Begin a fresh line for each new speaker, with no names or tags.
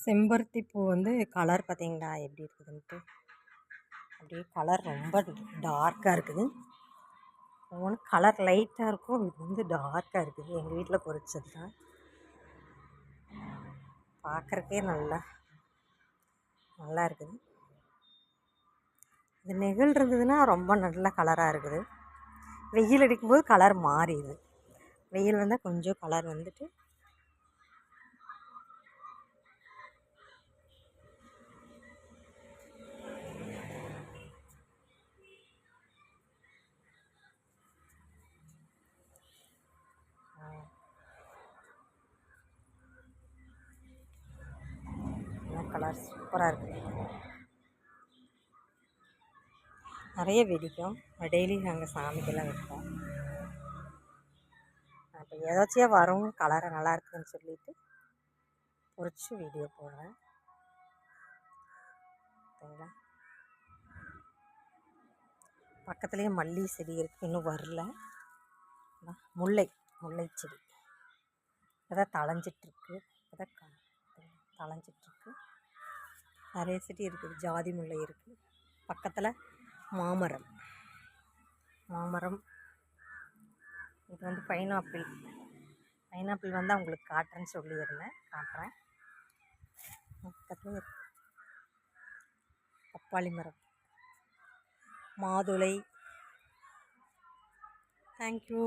செம்பருத்தி பூ வந்து கலர் பார்த்தீங்களா எப்படி இருக்குதுன்ட்டு. அப்படியே கலர் ரொம்ப டார்க்காக இருக்குது. ஒவ்வொன்று கலர் லைட்டாக இருக்கும், இது வந்து டார்க்காக இருக்குது. எங்கள் வீட்டில் பொறிச்சது தான். பார்க்குறக்கே நல்லா இருக்குது. இது நெகிழ் இருந்ததுன்னா ரொம்ப நல்ல கலராக இருக்குது. வெயில் அடிக்கும்போது கலர் மாறிடுது. வெயில் வந்தால் கொஞ்சம் கலர் வந்துட்டு கலர் சூப்பராக இருக்குது. நிறைய வெடிக்கும். டெய்லி நாங்கள் சாமிக்கெல்லாம் வைப்போம். இப்போ ஏதாச்சும் வரும் கலரை நல்லா இருக்குதுன்னு சொல்லிட்டு பொறிச்சு வீடியோ போடுறேன். சரிங்களா? பக்கத்துலேயே மல்லிகை செடி இருக்குது, இன்னும் வரல. முல்லை செடி அதான் தளைஞ்சிட்ருக்கு. தளைஞ்சிட்ருக்கு. நிறைய செடி இருக்குது. ஜாதி முல்லை இருக்குது. பக்கத்தில் மாமரம். இது வந்து பைனாப்பிள் வந்து அவங்களுக்கு காட்டுறேன்னு சொல்லியிருந்தேன், காட்டுறேன். பக்கத்தில் பப்பாளி மரம், மாதுளை. தேங்க்யூ.